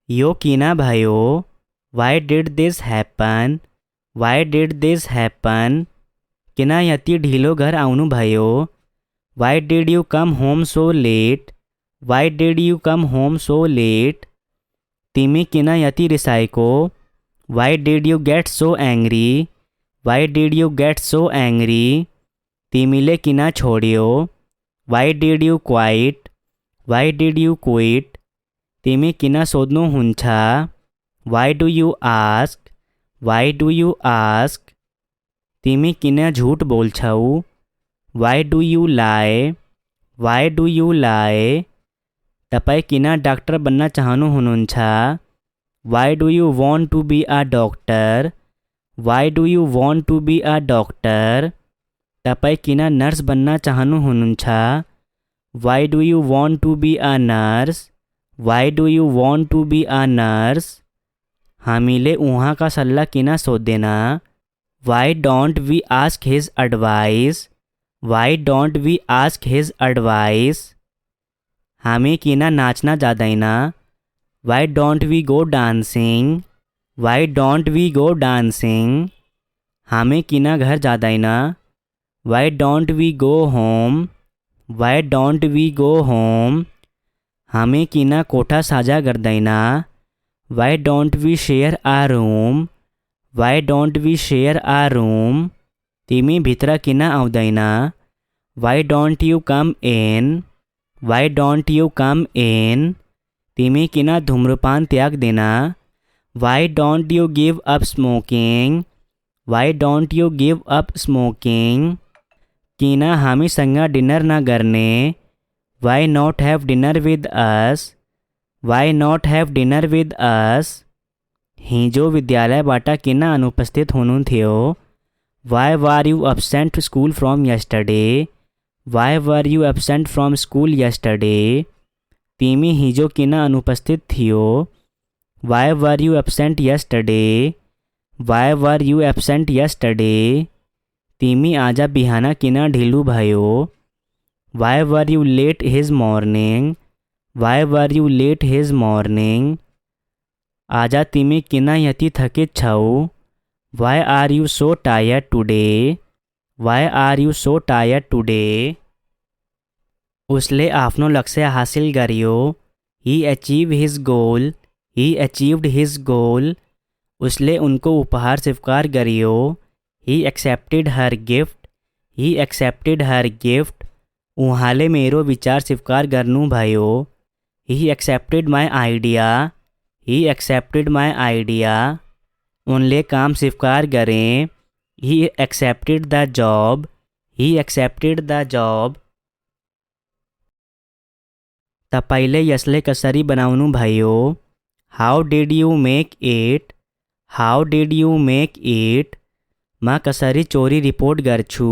यो कीना भयो, why did this happen, why did this happen, किना यति ढिलो घर आउनु भयो, why did you come home so late, why did you come home so late, तिमी किना यति रिसाएको, why did you get so angry, why did you get so angry, तिमीले किना छोड्यो, why did you quit, why did you quit, तिमी किन सोध्नुहुन्छ, why do you ask, why do you ask, तिमी किन झुट बोल्छौ, why do you lie, why do you lie, तपाईँ किन डाक्टर बन्न चाहनुहुन्छ, why do you want to be a doctor, why do you want to be a doctor, तपाईँ किन नर्स बन्न चाहनुहुन्छ, why do you want to be a nurse, why do you want to be a nurse, हामीले उहाँ का सल्लाह किन सोध्दैन, why don't we ask his advice, why don't we ask his advice, हामी किन नाच्न जाँदैन, why don't we go dancing, why don't we go dancing, हामी किन घर जाँदैन, why don't we go home, why don't we go home, हामी किन कोठा साझा गर्दैन, why don't we share a room, why don't we share a room, तिमी भित्र किन आउँदैन, why don't you come in, why don't you come in, तिमी किन धूम्रपान त्याग्दैन, why don't you give up smoking, why don't you give up smoking, किन हामीसँग डिनर नगर्ने, why not have dinner with us, why not have dinner with us, हिजो विद्यालयबाट किन अनुपस्थित हुनुहुन्थ्यो, why were you absent school from yesterday, why were you absent from school yesterday, तिमी हिजो किन अनुपस्थित थियो, why were you absent yesterday, why were you absent yesterday, तिमी आज बिहान किन ढिलो भयो, why were you late this morning, why were you late this morning, आज तिमी किन यति थकित छौ, why are you so tired today, why are you so tired today, उसले आफ्नो लक्ष्य हासिल गर्यो, he achieve his goal, he achieved his goal, उसले उनको उपहार स्वीकार गर्यो, he accepted her gift, he accepted her gift, उहाँले मेरो विचार स्वीकार गर्नुभयो, he accepted my idea, he accepted my idea, उनले काम स्वीकार गरें, he accepted the job, he accepted the job, तपाईँले यसले कसरी बनाउनु भयो, how did you make it, how did you make it, म कसरी चोरी रिपोर्ट गर्छु,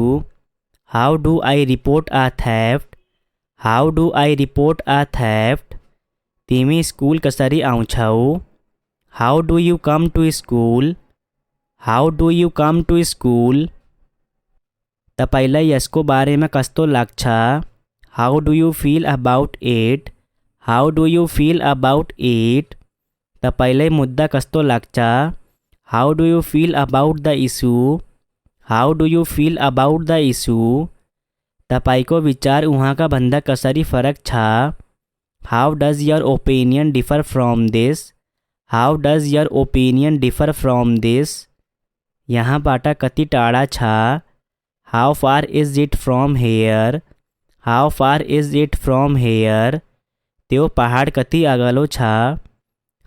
how do I report a theft, how do I report a theft, तिमी स्कूल कसरी आउँछौ, how do you come to school, how do you come to school, तपाईँलाई यसको बारेमा कस्तो लाग्छ, how do you feel about it, how do you feel about it, तपाईँलाई मुद्दा कस्तो लाग्छ, how do you feel about the issue, how do you feel about the issue, तपाईँको विचार उहाँका भन्दा कसरी फरक छ, how does your opinion differ from this, how does your opinion differ from this, यहाँबाट कति टाढा छ, how far is it from here, how far is it from here, त्यो पहाड कति अग्लो छ,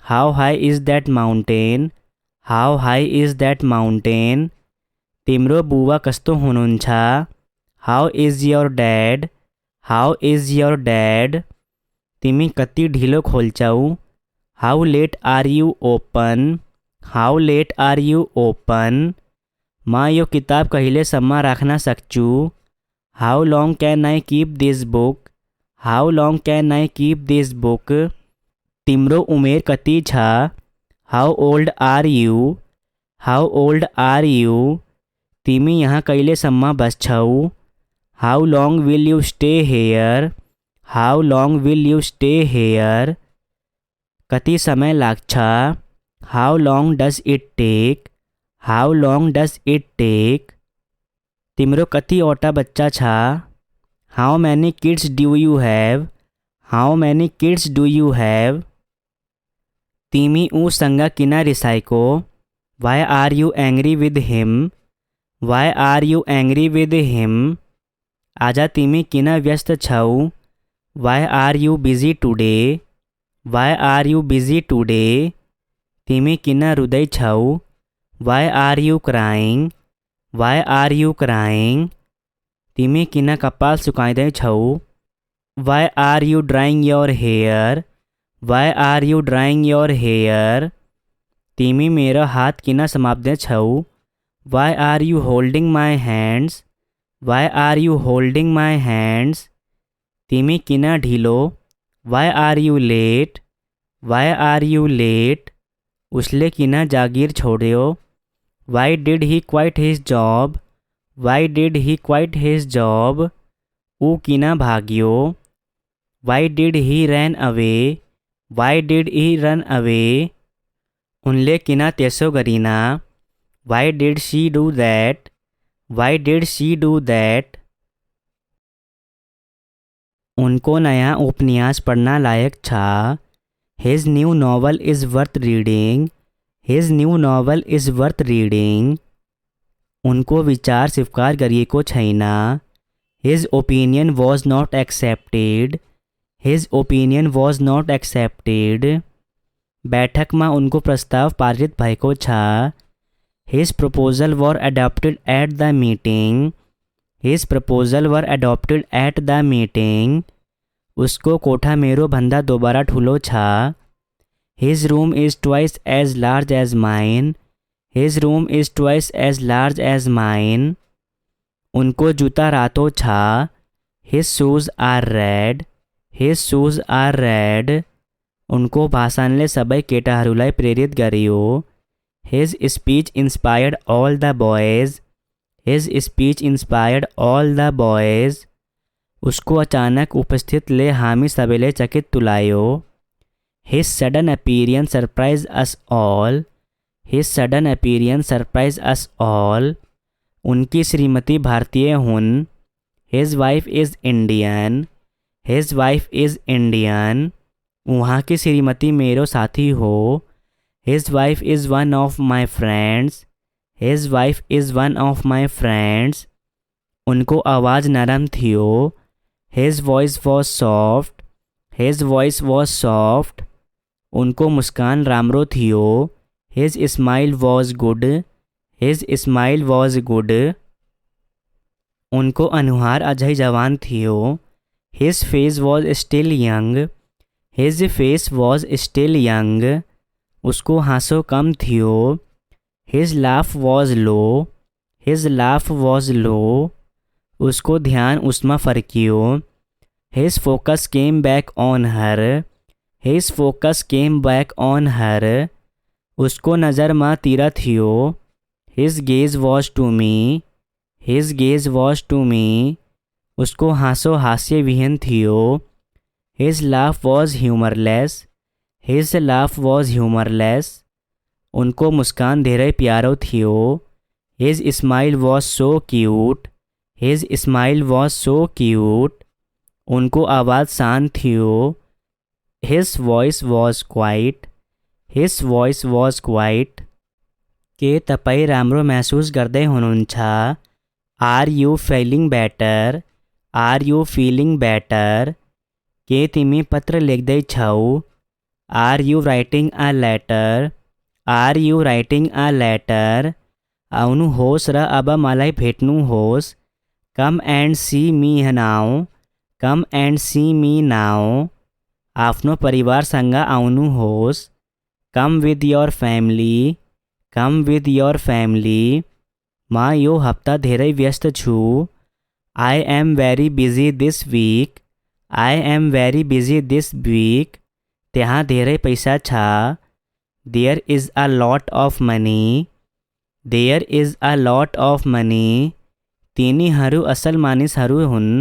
how high is that mountain, how high is that mountain, तिम्रो बुवा कस्तो हुनुहुन्छ, how is your dad, how is your dad, तिमी कति ढिलो खोल्छौ, how late are you open, how late are you open, म यो किताब कहिलेसम्म राख्न सक्छु, how long can I keep this book, how long can I keep this book, तिम्रो उमेर कति छ, how old are you, how old are you, तिमी यहाँ कहिलेसम्म बस्छौ, how long will you stay here, how long will you stay here, कति समय लाग्छ, how long does it take, how long does it take. तिम्रो कतिवटा बच्चा छ, how many kids do you have, how many kids do you have. तिमी ऊसँग किन रिसाएको, why are you angry with him, why are you angry with him. आज तिमी किन व्यस्त छौ, why are you busy today, why are you busy today. तिमी किन रुँदै छौ, why are you crying, why are you crying. तिमी किन कपाल सुकाइँदै छौ, why are you drying your hair, why are you drying your hair. तिमी मेरो हात किन समाप्दै छौ, why are you holding my hands, why are you holding my hands. तिमी किन ढिलो, why are you late, why are you late. उसले किन जागिर छोड्यो, why did he quit his job, why did he quit his job. ऊ किन भाग्यो, why did he run away, why did he run away. उनले किन त्यसो गरिन, why did she do that, why did she do that. उनको नया उपन्यास पढ़ना लायक छ, his new novel is worth reading, his new novel is worth reading. उनको विचार स्वीकार गरिएको छैन, his opinion was not accepted, his opinion was not accepted. बैठकमा उनको प्रस्ताव पारित भएको छ, his proposal were adopted at the meeting, his proposal were adopted at the meeting. उसको कोठा मेरो भन्दा दोबारा ठुलो छ, his room is twice as large as mine, his room is twice as large as mine. उनको जुत्ता रातो छ, his shoes are red, his shoes are red. उनको भाषणले सबै केटाहरूलाई प्रेरित गर्यो, his speech inspired all the boys, his speech inspired all the boys. उसको अचानक उपस्थितले हामी सबैले चकित तुल्यायो, his sudden appearance surprised us all, his sudden appearance surprised us all. उनकी श्रीमती भारतीय हुन्, his wife is Indian, his wife is Indian. वहाँ की श्रीमती मेरो साथी हो, his wife is one of my friends, his wife is one of my friends. उनको आवाज़ नरम थियो, his voice was soft, his voice was soft. उनको मुस्कान राम्रो थियो, his smile was good, his smile was good. उनको अनुहार अझै जवान थियो, his face was still young, his face was still young. उसको हाँसो कम थियो, his laugh was low, his laugh was low. उसको ध्यान उसमा फर्कियो, his focus came back on her, his focus came back on her. उसको नज़रमा तीर थियो, his gaze was to me, his gaze was to me. उसको हाँसो हास्य विहीन थियो, his laugh was humourless, his laugh was humourless. उनको मुस्कान धेरै प्यारो थियो, his smile was so cute, his smile was so cute. उनको आवाज़ शांत थियो, his voice was quite, his voice was quite. के तपाईँ राम्रो महसुस गर्दै हुनुहुन्छ? Are you feeling better? Are you feeling better? के तिमी पत्र लेख्दैछौ? Are you writing a letter? Are you writing a letter? आउनुहोस् र अब मलाई भेट्नुहोस्। Come and see me now, come and see me now. आफ्नो परिवारसँग आउनुहोस्। Come with your family, come with your family. म यो हप्ता धेरै व्यस्त छु। I am very busy this week, I am very busy this week. त्यहाँ धेरै पैसा छ। There is a lot of money, there is a lot of money. तिनीहरू असल मानिसहरू हुन्।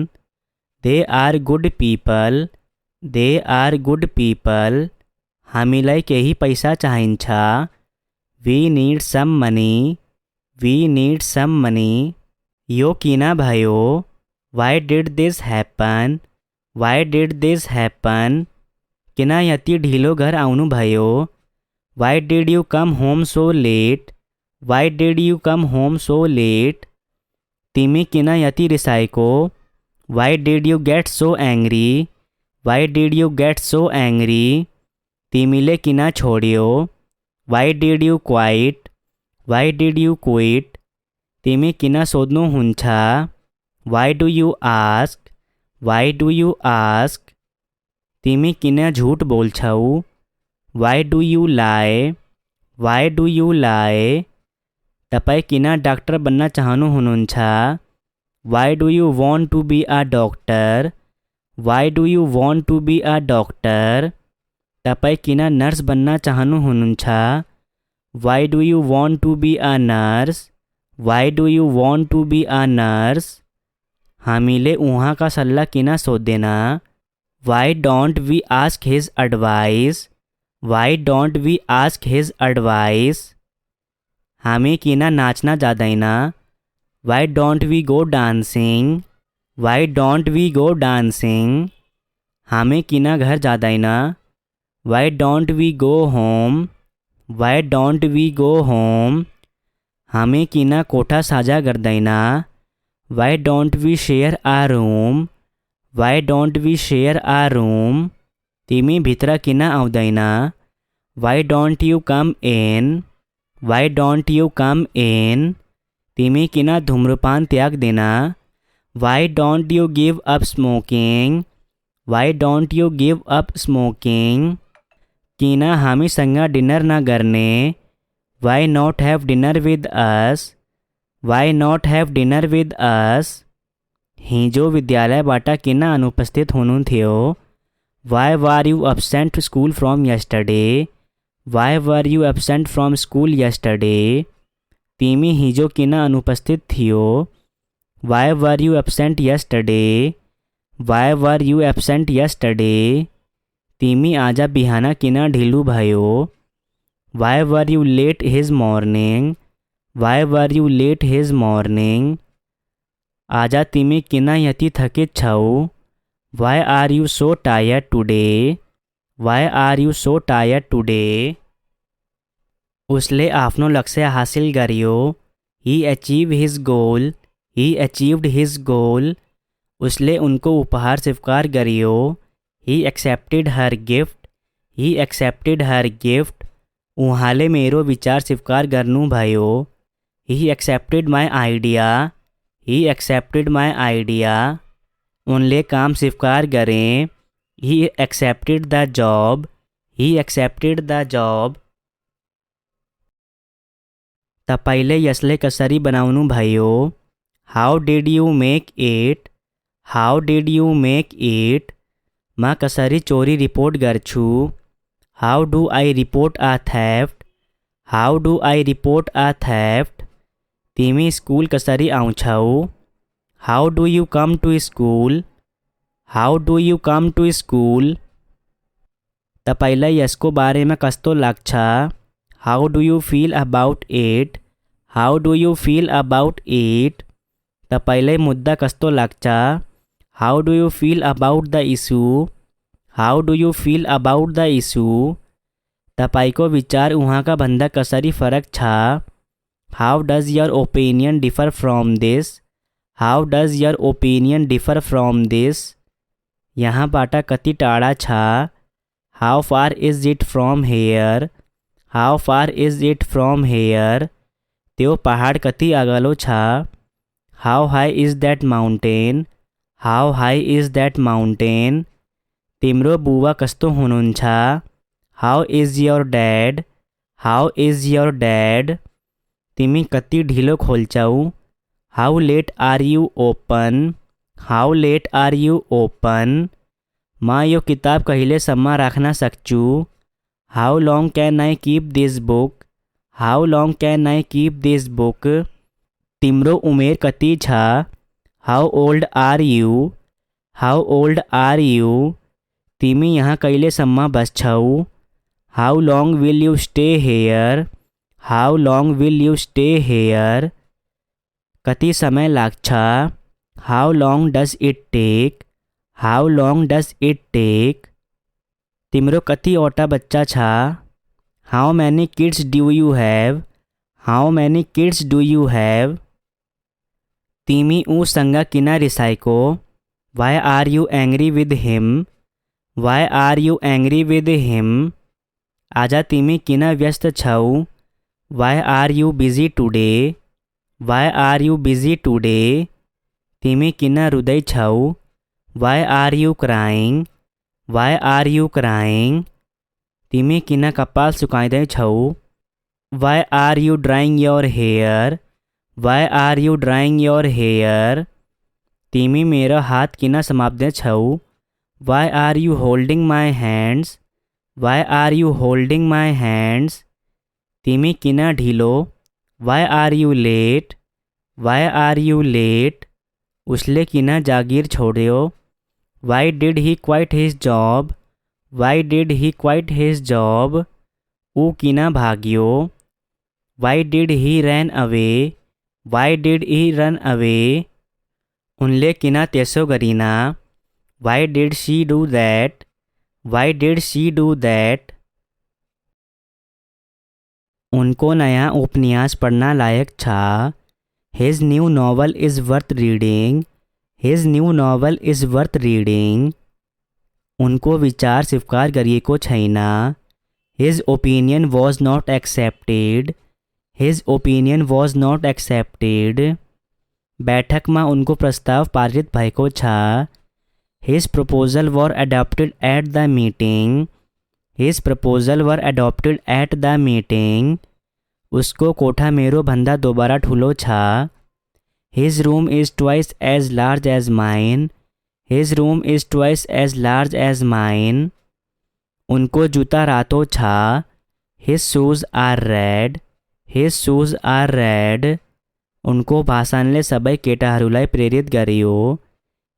They are good people, they are good people. हामीलाई केही पैसा चाहिन्छ। We need some money. We need some money. यो किन भयो? Why did this happen? Y did this happen? किन यति ढिलो घर आउनुभयो? Why did you come home so late? Why did you come home so late? तिमी किन यति रिसाएको? Why did you get so angry? Why did you get so angry? तिमीले किन छोड्यो? Why did you quit? Why did you quit? तिमी किन सोध्नुहुन्छ? Why do you ask? Why do you ask? तिमी किन झुट बोल्छौ? Why do you lie? Y do you lie? तपाईँ किन डाक्टर बन्न चाहनुहुन्छ? Why do you want to be a doctor? Why do you want to be a doctor? तपाईँ किन नर्स बन्न चाहनुहुन्छ? Why do you want to be a nurse? Why do you want to be a nurse? हामीले उहाँका सल्लाह किन सोध्दैन? Why don't we ask his advice? Why don't we ask his advice? हामी किन नाच्न जाँदैन? Why don't we go dancing? Why don't we go dancing? हामी किन घर जाँदैन? Why don't we go home? Why don't we go home? हामी किन कोठा साझा गर्दैन? Why don't we share a room? Why don't we share a room? तिमी भित्र किन आउँदैन? Why don't you come in? Why don't you come in? तिमी किन धूम्रपान त्याग्दैन? Why don't you give up smoking? Why don't you give up smoking? किन हामीसँग डिनर नगर्ने? Why not have dinner with us? Why not have dinner with us? हिजो विद्यालयबाट किन अनुपस्थित हुनुहुन्थ्यो? Why were you absent school from yesterday? Why were you absent from school yesterday? तिमी हिजो किन अनुपस्थित थियो? Why were you absent yesterday? Why were you absent yesterday? तिमी आज बिहान किन ढिलो भयो? Why were you late this morning? Why were you late this morning? आज तिमी किन यति थकित छौ? Why are you so tired today? Why are you so tired today? उसले आफ्नो लक्ष्य हासिल गर्यो। He achieve his goal. He achieved his goal. उसले उनको उपहार स्वीकार गर्यो। He accepted her gift. He accepted her gift. उहाँले मेरो विचार स्वीकार गर्नुभयो। He accepted my idea. He accepted my idea. उनले काम स्वीकार गरे। He accepted the job. He accepted the job. तपाईँले यसले कसरी बनाउनुभयो? How did you make it? How did you make it? म कसरी चोरी रिपोर्ट गर्छु? How do I report a theft? How do I report a theft? तिमी school कसरी आउँछौ? How do you come to school? How do you come to school? तपाईँलाई यसको बारेमा कस्तो लाग्छ? How do you feel about it? How do you feel about it? तपाईँलाई मुद्दा कस्तो लाग्छ? How do you feel about the issue? How do you feel about the issue? तपाईँको विचार उहाँका भन्दा कसरी फरक छ? How does your opinion differ from this? How does your opinion differ from this? यहाँबाट कति टाढा छ? How far is it from here? How far is it from here? त्यो पहाड कति अग्लो छ? How high is that mountain? How high is that mountain? तिम्रो बुवा कस्तो हुनुहुन्छ? How is your dad? How is your dad? तिमी कति ढिलो खोल्छौ? How late are you open? How late are you open? म यो किताब कहिलेसम्म राख्न सक्छु? How long can I keep this book? How long can I keep this book? तिम्रो उमेर कति छ? How old are you? How old are you? तिमी यहाँ कहिलेसम्म बस्छौ? How long will you stay here, how long will you stay here, कति समय लाग्छ, how long does it take, how long does it take, तिम्रो कतिवटा बच्चा छ, how many kids do you have, how many kids do you have, तिमी ऊसँग किन रिसाएको, why are you angry with him, why are you angry with him, आज तिमी किन व्यस्त छौ, why are you busy today, why are you busy today, तिमी किन रुँदै छौ, why are you crying, why are you crying, तिमी किन कपाल सुकाइँदै छौ, why are you drying your hair, why are you drying your hair, तिमी मेरो हात किन समाप्दै छौ, why are you holding my hands, why are you holding my hands, तिमी किन ढिलो, why are you late, why are you late, उसले किन जागिर छोड्यो, why did he quit his job, why did he quit his job, ऊ किन भाग्यो, why did he run away, why did he run away, उनले किन त्यसो गरिन, why did she do that, why did she do that, उनको नया उपन्यास पढ़ना लायक छ, his new novel is worth reading, his new novel is worth reading, उनको विचार स्वीकार गरिएको छैन, his opinion was not accepted, his opinion was not accepted, बैठकमा उनको प्रस्ताव पारित भएको छ, his proposal were adopted at the meeting, his proposal were adopted at the meeting, उसको कोठा मेरो भन्दा दोबारा ठुलो छ, his room is twice as large as mine, his room is twice as large as mine, उनको जुत्ता रातो छ, his shoes are red, his shoes are red, उनको भाषणले सबै केटाहरूलाई प्रेरित गर्यो,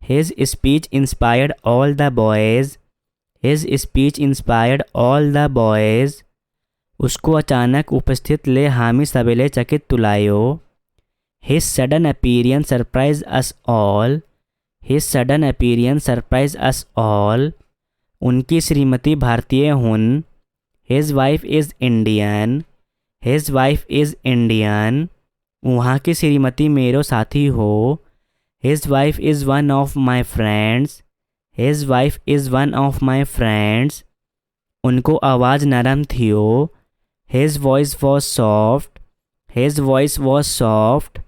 his speech inspired all the boys, his speech inspired all the boys, उसको अचानक उपस्थितले हामी सबैले चकित तुलायो, his sudden appearance surprised us all, his sudden appearance surprised us all, उनकी श्रीमती भारतीय हुन्, his wife is Indian, his wife is Indian, वहाँ की श्रीमती मेरो साथी हो, his wife is one of my friends, his wife is one of my friends, उनको आवाज़ नरम थियो, his voice was soft, his voice was soft,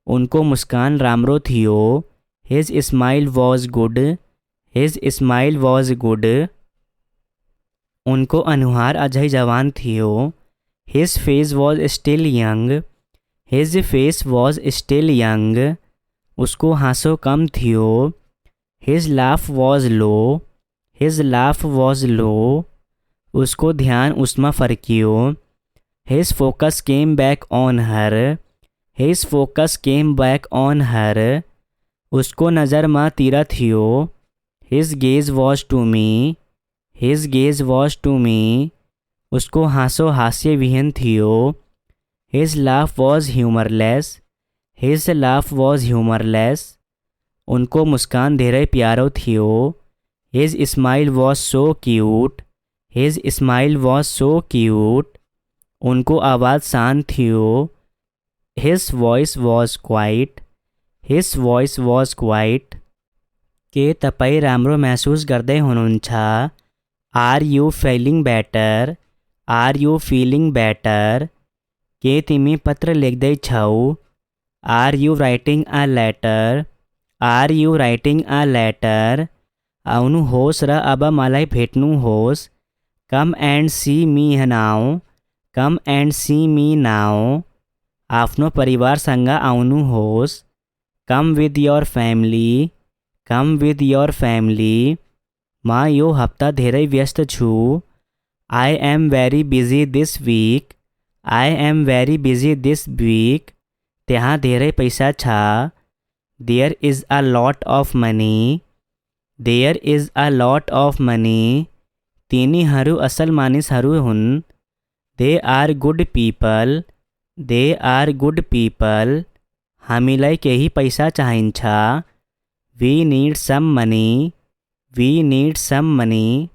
उनको मुस्कान राम्रो थियो, his smile was good, his smile was good, उनको अनुहार अझै जवान थियो, his face was still young, his face was still young, उसको हाँसो कम थियो, his laugh was low, his laugh was low, उसको ध्यान उसमा फर्कियो, his focus came back on her, his focus came back on her, उसको नज़रमा तिर थियो, his gaze was to me, his gaze was to me, उसको हाँसो हास्यविहीन थियो, his laugh was humourless, his laugh was humourless, उनको मुस्कान धेरै प्यारो थियो, his smile was so cute, his smile was so cute, उनको आवाज़ शांत थियो, his voice was quite, his voice was quite, के तपाईँ राम्रो महसुस गर्दै हुनुहुन्छ, are you feeling better, are you feeling better, के तिमी पत्र लेख्दैछौ, are you writing a letter, are you writing a letter, आउनुहोस् र अब मलाई भेट्नुहोस्, come and see me now, come and see me now, आफ्नो परिवारसँग आउनुहोस्, come with your family, come with your family, म यो हप्ता धेरै व्यस्त छु, I am very busy this week, I am very busy this week, त्यहाँ धेरै पैसा छ, there is a lot of money, there is a lot of money, तिनीहरू असल मानिसहरू हुन्। They are good people. They are good people. हामीलाई केही पैसा चाहिन्छ। We need some money. We need some money.